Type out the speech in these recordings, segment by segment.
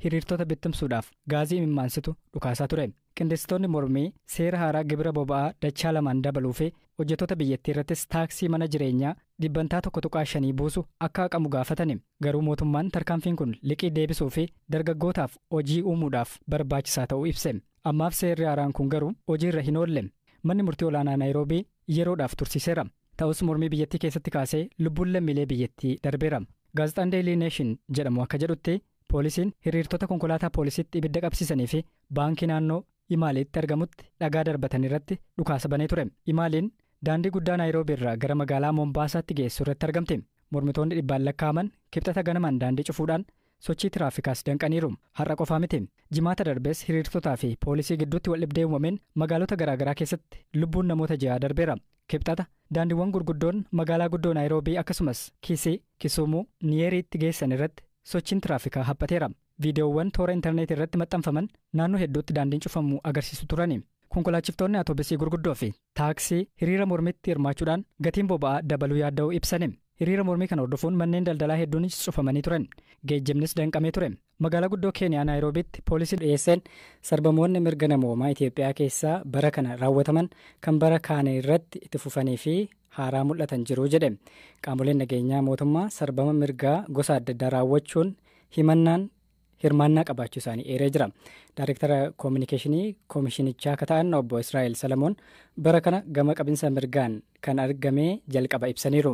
hiriirtota bittimsuudhaaf gaazii imimmaansitu dhukaasaa ture. Qindeessitoonni mormii seera haaraa gibira boba'aa dachaa lamaan dabaluu fi hojjettoota biyyattii irrattis taaksii mana jireenyaa 1.5% buusu akka haqamu gaafatani. Garuu mootummaan tarkaanfiin kun liqii deebisuu fi dargaggootaaf hojii uumuudhaaf barbaachisaa ta'uu ibse. Ammaaf seerri haaraan kun garuu hojiirra hin oolle. Manni murtii olaanaa Naayiroobii yeroodhaaf tursiiseera. Ta'us mormii biyyattii keessatti kaasee lubbuun lammiilee biyyattii darbeera. Gaazexaan Daily Nation jedhamu akka jedhutti poolisiin hiriirtota konkolaataa poolisiitti ibidda qabsiisanii fi baankii naannoo Imaaliitti argamutti dhagaa darbatan irratti dhukaasa banee ture. Imaaliin daandii guddaa Naayiroobii irraa gara magaalaa Mombaasaatti geessu irratti argamte. Mormitoonni dhibbaan lakkaa'aman kibxata ganamaan daandii cufuudhaan sochii tiraafikaas danqaniiru. Har'a qofaa miti. Jimaata darbees hiriirtotaa fi poolisii gidduutti waldhibdee uumameen magaalota garaagaraa keessatti lubbuun namoota 6 darbeera. Kibxata daandiiwwan gurguddoon magaalaa guddoo Naayiroobii akkasumas Kisii, Kisuumuu, Niyeeriitti geessan irratti sochiin tiraafikaa haphateera. Viidiyoowwan toora intarneetii irratti maxxanfaman naannoo hedduutti daandiin cufamuu agarsiisu turani. Konkolaachiftonni atoobisii gurguddoo fi taaksii hiriira mormitti hirmaachuudhaan gatiin boba'aa dabaluu yaadda'uu ibsani. Hiriira mormii kana hordofuun manneen daldalaa hedduunis cufamanii turan. Geejjibnis danqamee ture. Magaalaa guddoo Keeniyaa Naayiroobiitti poolisiin dhiyeesseen sarbamoonni mirga namoomaa Itoophiyaa keessaa bara kana raawwataman kan bara kaanii irratti itti fufanii fi haaraa mul'atan jiru jedhe. Qaamoleen nageenyaa mootummaa sarbama mirgaa gosa adda addaa raawwachuun hirmaannaa qabaachuu isaanii eeree jira. Daayireektara koominikeeshinii koomishinichaa akka ta'an obbo Israa'el Salamoon bara kana gama qabinsa mirgaan kan argamee jalqaba ibsaniiru.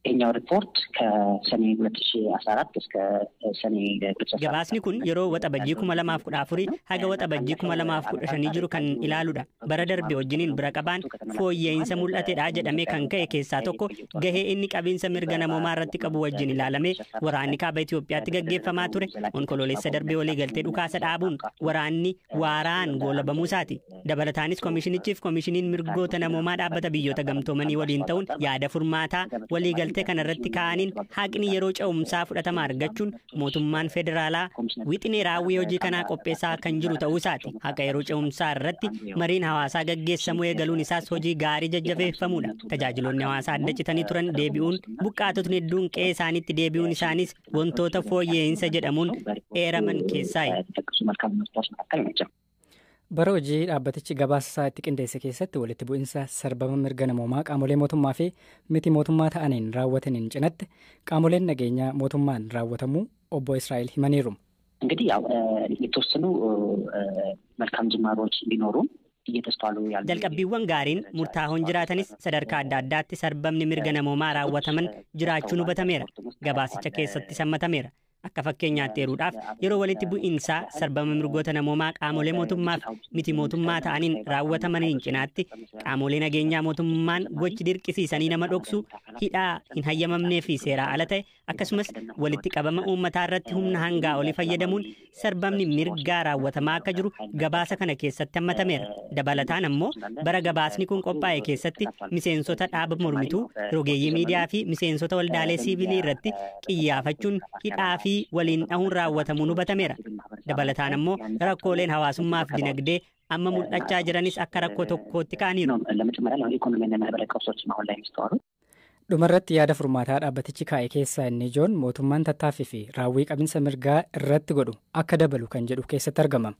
Eenyaa riipoort ከሰኔ 2014 እስከ ሰኔ 2017 gabaasni kun yeroo waxabajjii 2014 haga waxabajjii 2015 jiru kan ilaaludha. Bara darbe wajjiniin bira qabaan fooyya'insa mul'atedha jedhamee kan ka'e keessaa tokko gahee inni qabiinsa mirga namoomaa irratti qabu wajjin ilaalamee waraanni kaaba Itoophiyaatti gaggeeffamaa ture. Onkololeessa darbee walii galtee dhukaasa dhaabuun waraanni waaraan goolabamuu isaati. Dabalataanis koomishinichiif koomishiniin mirgoota namoomaa dhaabbata biyyoota gamtoomanii waliin ta'uun yaada furmaataa walii galtee kana irratti kaa'aniin haqni yeroo ce'umsaa fudhatama argachuun mootummaan federaalaa wixinee raawwii hojii kanaa qopheessaa kan jiru ta'uu isaati. Haqa yeroo ce'umsaa irratti mariin hawaasaa gaggeessamuu eegaluun isaas hojii gaarii jajjabeeffamudha. Tajaajiloonni hawaasaa adda citanii turan deebi'uun buqqaatotni hedduun qe'ee isaaniitti deebi'uun isaanis wantoota fooyya'insa jedhamuun eeraman keessaayi. Bara hojii dhaabbatichi gabaasa isaa itti qindeesse keessatti walitti bu'insa sarbama mirga namoomaa qaamolee mootummaa fi miti mootummaa ta'aniin raawwataniin cinatti qaamoleen nageenyaa mootummaan raawwatamuu obbo Israa'el himaniiru. እንግዲህ ያው የተወሰኑ መልካም ጅማሮች ቢኖሩም jalqabbiiwwan gaariin murtaa'oon jiraatanis sadarkaa adda addaatti sarbamni mirga namoomaa raawwataman jiraachuun hubatameera. Gabaasicha keessatti sammatameera. Akka fakkeenyaatti eeruudhaaf yeroo walitti bu'iinsaa sarbama mirgoota namoomaa qaamolee mootummaaf miti mootummaa ta'aniin raawwatamaniin cinaatti qaamolee nageenyaa mootummaan gochi dirqisiisanii nama dhoksu hidhaa hin hayyamamnee fi seeraa ala ta'e akkasumas walitti qabama uummataa irratti humna hangaa olii fayyadamuun sarbamni mirgaa raawwatamaa akka jiru gabaasa kana keessatti hammatameera. Dabalataan ammoo bara gabaasni kun qophaa'e keessatti miseensota dhaaba mormituu rogeeyyii miidiyaa fi miseensota waldaalee siivilii irratti qiyyaafachuun hidhaa fi waliin dhahuun raawwatamuun hubatameera. Dabalataan ammoo rakkooleen hawaasummaa fi dinagdee amma mul'achaa jiranis akka rakkoo tokkootti kaaniiru. Dhumarratti yaada furmaataa dhaabbatichi kaa'e keessaa inni ijoon mootummaan tattaaffii fi raawwii qabinsa mirgaa irratti godhu akka dabalu kan jedhu keessatti argama.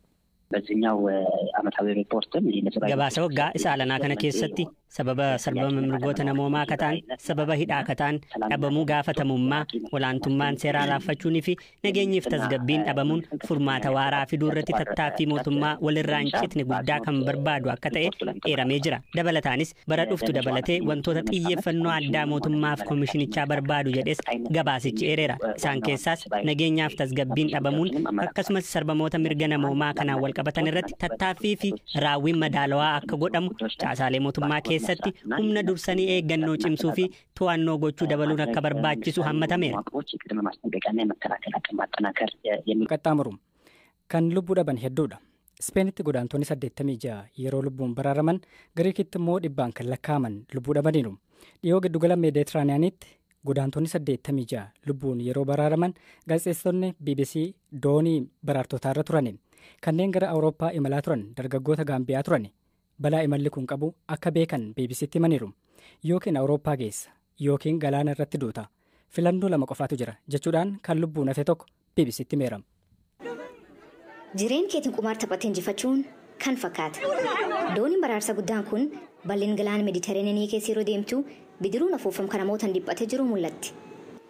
Gabaasa waggaa isa alanaa kana keessatti sababa sarbama mirgoota namoomaa akka ta'an, sababa hidhaa akka ta'an, dhabamuu gaafatamummaa, olaantummaan seeraa laaffachuunii fi nageenyiif tasgabbiin dhabamuun furmaata waaraa fiduu irratti tattaaffii mootummaa walirraa hin citne guddaa kan barbaadu akka ta'e eeramee jira. Dabalataanis bara dhuftu dabalatee wantoota xiyyeeffannoo addaa mootummaaf koomishinichaa barbaadu jedhes gabaasichi eereera. Isaan keessaas nageenyaaf tasgabbiin dhabamuun akkasumas sarbamoota mirga namoomaa kanaan wal qabatan irratti tattaaffii fi raawwiin madaalawaa akka godhamu caasaalee mootummaa keessatti humna dursanii eeggannoo cimsuu fi to'annoo gochuu dabaluun akka barbaachisu hammatameera. Qaxxaamuru kan lubbuu dhaban hedduudha. Ispeenitti godaantonni 86 yeroo lubbuun baraaraman Giriikitti immoo dhibbaan kan lakkaa'aman lubbuu dhabaniiru. Dhiyoo giddugala Meeditiraaniyaanitti godaantonni 86 lubbuun yeroo baraaraman gaazexeessonni BBC doonii baraartotaa irra turani. Kanneen gara Awurooppaa imalaa turan dargaggoota Gaambiyaa turani. Balaa imalli kun qabu akka beekan BBCtti himaniiru. Yookiin Awurooppaa geessa yookiin galaana irratti duuta. Filannoo lama qofaatu jira jechuudhaan kan lubbuun hafe tokko BBCtti himeera. Jireen keetiin qumaar taphatee injifachuun kan fakkaata. Dooniin baraarsa guddaan kun bal'ina galaana Meditereenii keessa yeroo deemtu bidiruun afuufam kan namootaan dhiphatee jiru mul'atti.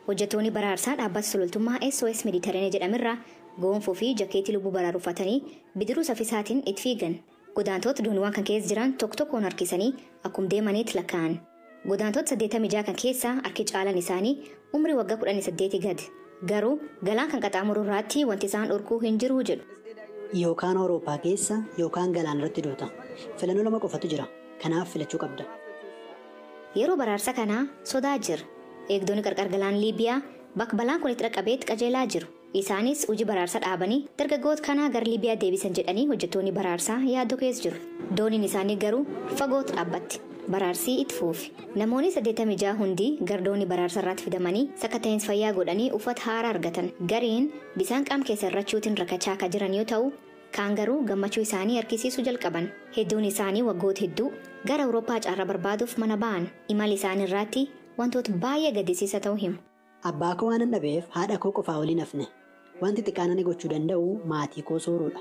Hojjettoonni baraarsaa dhaabbata sulultummaa SOS Meditereenii jedhamirraa goonfoo fi jakeetii lubbuu baraaru uffatanii bidiruu saffisaatiin itti fiigan. Godaantota dooniiwwan kan keessa jiran tokko tokkoon harkisanii akkuma deemaniitti lakkaa'an. Godaantota 86 kan keessaa harki caalan isaanii umrii waggaa 18 gadi. Garuu galaan kan qaxxaamuru irratti wanti isaan dhorkuu hin jiru jedhu. Yookaan Awurooppaa keessa yookaan galaan irratti duuta. Filannoo lama qofatu jira. Kanaaf filachuu qabda. Yeroo baraarsa kanaa sodaa jira. Eegdonni qarqara galaan Liibiyaa bakka balaan kun itti dhaqqabeetti qajeelaa jiru. Isaanis hojii baraarsa dhaabanii dargaggoota kanaa gara Liibiyaa deebisan jedhanii hojjettoonni baraarsaa yaaddoo keessa jiru. Dooniin isaanii garuu fagootti dhaabbatti. Baraarsii itti fuufi. Namoonni 86 hundi gara doonii baraarsa irratti fidamanii sakatta'insa fayyaa godhanii uffata haaraa argatan. Gariin bisaan qaama keessa irrachuutiin rakkachaa akka jiran yoo ta'u, kaan garuu gammachuu isaanii harkisiisuu jalqaban. Hedduun isaanii waggoota hedduu gara Awurooppaa carraa barbaaduuf mana ba'an. Imala isaanii irratti wantoota baay'ee gaddisiisaa ta'uu himu. Abbaa koo waan hin dhabeef haadha koo qofaa waliin hafne. Wanti xiqqaan ani gochuu danda'u maatii koo sooruudha.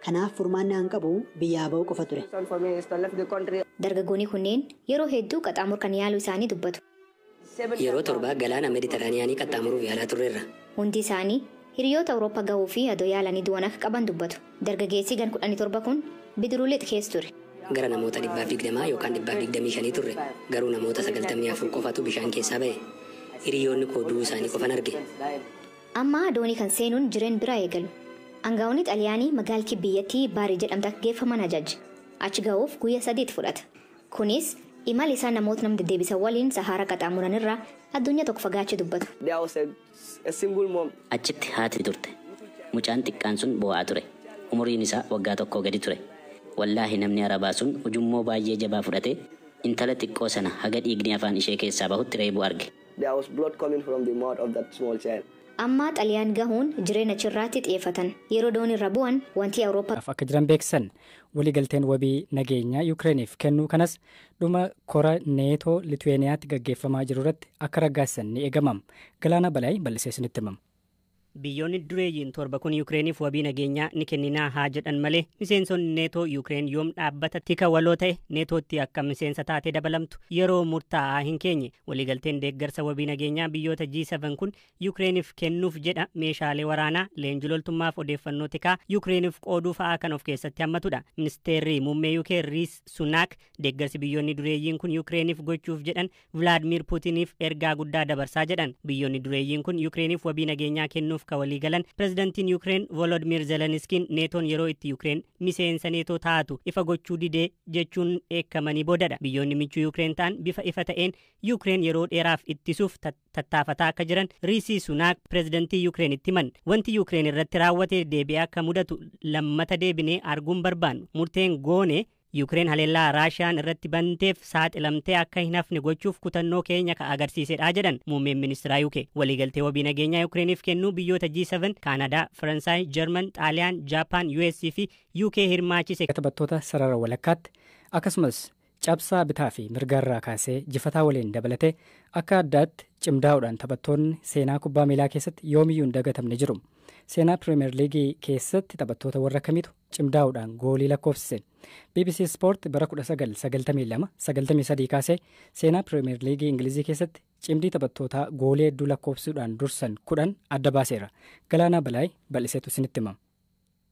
Kanaaf furmaanni an qabu biyyaa ba'uu qofa ture. Dargaggoonni kunneen yeroo hedduu qaxxaamura kan yaaluu isaanii dubbatu. Yeroo torbaa galaana Mediteraaniyaanii qaxxaamuruuf yaalaa turreerra. Hundi isaanii hiriyoota Awurooppaa gahuu fi adoo yaalanii du'an akka qaban dubbatu. Dargaggeessi gan 17 kun bidiruu lixa keessa ture. Gara namoota 120 yookaan 125 turre. Garuu namoota 94 qofatu bishaan keessaa ba'e. Hiriyoonni koo du'uu isaanii qofan arge. Amma doonii kan seenuun jireen biraa eegalu. Aangaa'onni Xaaliyaanii magaalaa biyyattii Baarii jedhamtu akka geeffaman ajaje. Achi ga'uuf guyyaa 3 fudhata. Kunis imala isaa namoota nama deddeebisan waliin Saharaa qaxxaamuran irraa addunyaa tokko fagaachuu dubbatu. Achitti haati turte. Mucaan xiqqaan sun boo'aa ture. Umuriin isaa waggaa 1 gadi ture. Wallaahi namni Arabaa sun ujummoo baay'ee jabaa fudhate intala xiqqoo sana haga dhiigni afaan ishee keessaa bahutti reebuu arge. Amma Xaaliyaan gahuun jireenya achirraatti xiyyeeffatan. Yeroo doonii irra bu'an wanti Awurooppaa akka jiran beeksisan waliigalteen wabii nageenyaa Yukireeniif kennuu kanas dhuma kora neetoo Lituweeniyaatti gaggeeffamaa jiru irratti akka raggaasisan ni eegamam. Galaana Balaay bal'isee isinitti himama. Biyyoonni dureeyyiin torba kun Yukireeniif wabii nageenyaa ni kenninaa haa jedhan malee miseensonni neetoo Yukireen yoom dhaabbata tika waloo ta'e neetootti akka miseensa taatee dabalamtu yeroo murtaa'aa hin keenye. Waliigalteen deeggarsa wabii nageenyaa biyyoota G7 kun Yukireeniif kennuuf jedha meeshaalee waraanaa leenjii loltummaaf odeeffannoo tikaa Yukireeniif qooduu fa'aa kan of keessatti hammatudha. Ministeerri muummee Yukireen Riis Sunaak deeggarsi biyyoonni dureeyyiin kun Yukireeniif gochuuf jedhan Vilaadimir Puutiniif ergaa guddaa dabarsaa jedhan. Biyyoonni dureeyyiin kun Yukireeniif wabii nageenyaa kennuuf ka walii galan pirezidantiin Yukireen Volodimir Zeleniskiin neetoon yeroo itti Yukireen miseensa neetoo taatu ifa gochuu didee jechuun eekamanii boodadha. Biyyoonni michuu Yukireen ta'an bifa ifa ta'een Yukireen yeroo dheeraaf ittisuuf tattaafataa akka jiran Riisii Sunaak pirezidantii Yukireen itti himan. Wanti Yukireen irratti raawwate deebi'ee akka mudatu lammata deebinee arguun barbaannu. Murteen goone Yukireen haleellaa Raashiyaan irratti banteef saaxilamtee akka hin hafne gochuuf kutannoo keenya ka agarsiisedha jedhan muummeen ministeeraa UK. Waliigaltee wabii nageenyaa Yukireeniif kennuu biyyoota G7 Kaanadaa, Faransaay, Jarman, Xaaliyaan, Jaapaan, US fi UK hirmaachise. Taphattoota sarara walakkaatti akkasumas cabsaa bitaa fi mirgaarraa kaasee jifataa waliin dabalatee akka addaatti cimdaa'uudhaan taphattoonni seenaa kubbaa miilaa keessatti yoomiyyuu hin dagatamne jiru. Seenaa Pirimeer Liigii keessatti taphattoota warra kamiitu cimdaa'uudhaan goolii lakkoofsise. BBC Sport bara 1992-93 kaasee seenaa Pirimeer Liigii Ingilizii keessatti cimdii taphattootaa goolii hedduu lakkoofsuudhaan dursan 10 adda baaseera. Galaanaa Balaay bal'iseetu isinitti himama.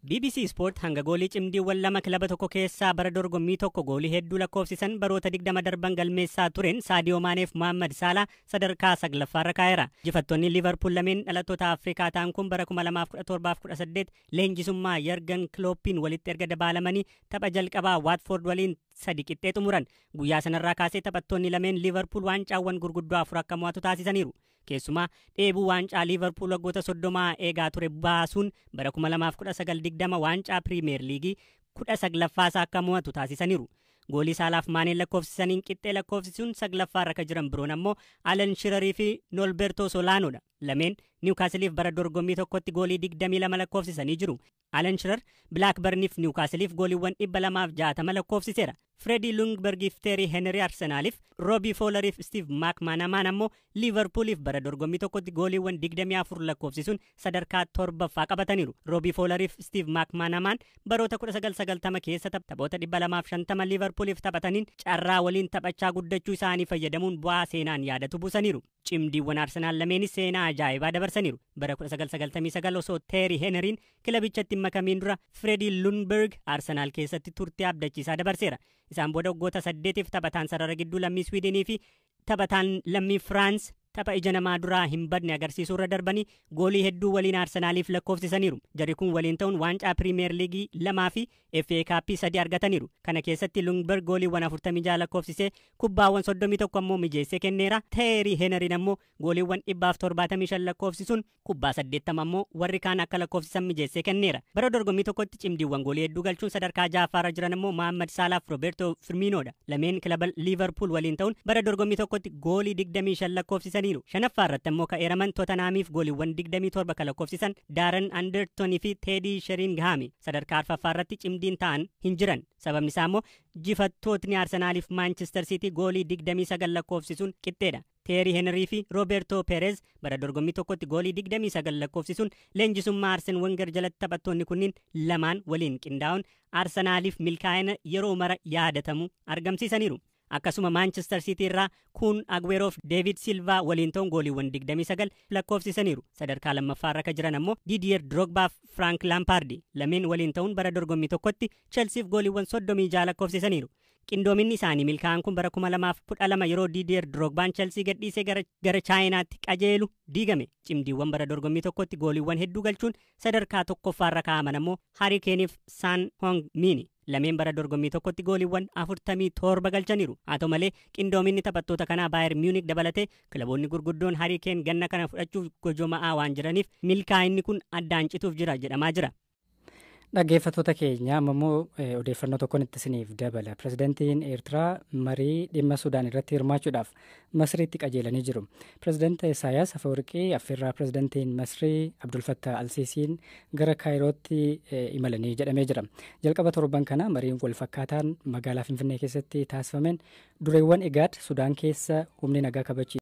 BBC Sport hanga goolii cimdiiwwan lama kilaba tokko keessaa bara dorgommii tokko goolii hedduu lakkoofsisan baroota 20 darban galmeessaa turen Saadiyoo Maaneef Mohaammed Saalaa sadarkaa 9ffaarra kaa'eera. Jifattoonni Liverpool lameen dhalattoota Afrikaa ta'an kun bara 2017-18 leenjisummaa Yergen Klooppiin walitti erga dabaalamanii tapha jalqabaa Watford waliin 3 qixxee xumuran. Guyyaa sanarraa kaasee taphattoonni lameen Liverpool waancawwan gurguddoo 4 akka mo'atu taasisaniiru. Keessumaa dheebuu waancaa Liverpool waggoota 30 eegaa ture baasuun bara 2019-20 waancaa Pirimeer Liigii 19ffaasaa akka mo'atu taasisaniiru. Goolii Saalaaf Maaneen lakkoofsisaniin qixxee lakkoofsisuun 9ffaarra akka jiran biroon ammoo Alan Shirarii fi Nolberto Solaanoodha. Lameen Niwukaasiliif bara dorgommii tokkotti goolii 22 lakkoofsisanii jiru. Alan Shearer Blackburniif Niwukaasiliif gooliiwwan 260 lakkoofsiseera. Freddie Ljungbergiif Terry Henry Arsenaaliif, Robbie Fowleriif Steve McManaman ammoo Liverpooliif bara dorgommii tokkotti gooliiwwan 24 lakkoofsisuun sadarkaa 7ffaa qabataniiru. Robbie Fowleriif Steve McManaman baroota 1990 keessa taphoota 250 Liverpooliif taphataniin carraa waliin taphachaa guddachuu isaanii fayyadamuun bu'aa seenaan yaadatu buusaniiru. Cimdiiwwan Arsenaal lameenis seenaa ajaa'ibaa dabarsaniiru. Bara 1999 osoo Terry Henryin kilabichatti makamiin dura Freddie Ljungberg Arsenaal keessatti turtii abdachiisaa dabarseera. Isaan booda waggoota 8f taphataan sarara gidduu lammii Swiidinii fi taphataan lammii Firaans tapha ija namaa duraa hin badne agarsiisuu irra darbanii goolii hedduu waliin Arsenaaliif lakkoofsisaniiru. Jarri kun waliin ta'uun waancaa Piriimiyer Liigii 2 fi FA Kaappii 3 argataniiru. Kana keessatti Ljungberg gooliiwwan 46 lakkoofsisee kubbaawwan 31 ammoo mijeessee kenneera. Terry Henryin ammoo gooliiwwan 175 lakkoofsisuun kubbaa 80 ammoo warri kaan akka lakkoofsisan mijeessee kenneera. Bara dorgommii tokkotti cimdiiwwan goolii hedduu galchuun sadarkaa 6ffaarra jiran ammoo Mohamed Salah fi Roberto Firminoodha. Lameen kilaba Liverpool waliin ta'uun bara dorgommii tokkotti goolii 25 lakkoofsisan. Shanaffaa irratti ammoo ka'eeraman Tottenhamiif gooliiwwan 27 kan lakkoofsisan Darren Andertonii fi Teddy Sheringham sadarkaa arfaffaa irratti cimdiin ta'an hin jiran. Sababni isaa ammoo jifattootni Arsenaaliif Manchester City goolii 29 lakkoofsisuun qixxeedha. Terry Henry fi Roberto Perez bara dorgommii tokkotti goolii 29 lakkoofsisuun leenjisummaa Arsene Wenger jalatti taphattoonni kunniin lamaan waliin qindaa'uun Arsenaaliif milkaa'ina yeroo mara yaadatamu argamsiisaniiru. Akkasuma Manchester City irraa Kun Aguero fi David Silva waliin ta'uun gooliiwwan 29 lakkoofsisaniiru. Sadarkaa lammaffaarra kan jiran ammoo Didier Drogba fi Frank Lampard lameen waliin ta'uun bara dorgommii tokkotti Chelseaf gooliiwwan 36 lakkoofsisaniiru. Qindoominni isaanii milkaa'an kun bara 2012 yeroo Didier Drogbaan Chelsea gadhiisee gara Chaayinaatti qajeelu diigame. Cimdiiwwan bara dorgommii tokkotti gooliiwwan hedduu galchuun sadarkaa tokkoffaarra kaa'aman ammoo Harry Kane fi Son Heung-min lameen bara dorgommii tokkotti gooliiwwan 47 galchaniiru. Haa ta'u malee qindoominni taphattoota kanaa Bayern Munich dabalatee kilaboonni gurguddoon Harry Kane ganna kana fudhachuuf gojoma'aa waan jiraniif milkaa'inni kun addaan cituuf jira jedhamaa jira. Dhaggeeffattoota keenya ammoo odeeffannoo tokkoon itti isiniif dabala. Pirezidaantiin Eertiraa marii dhimma Sudaan irratti hirmaachuudhaaf Masriitti qajeelanii jiru. Pirezidaantii Isaayaas Afeworqii affeerraa pirezidaantiin Masrii Abdul Fattah Alsiisiin gara Kaayirootti imalanii jedhamee jira. Jalqaba torban kana mariin wal fakkaataan magaalaa Finfinnee keessatti taasifameen dureewwan IGAD Sudaan keessa humni nagaa kabachiisu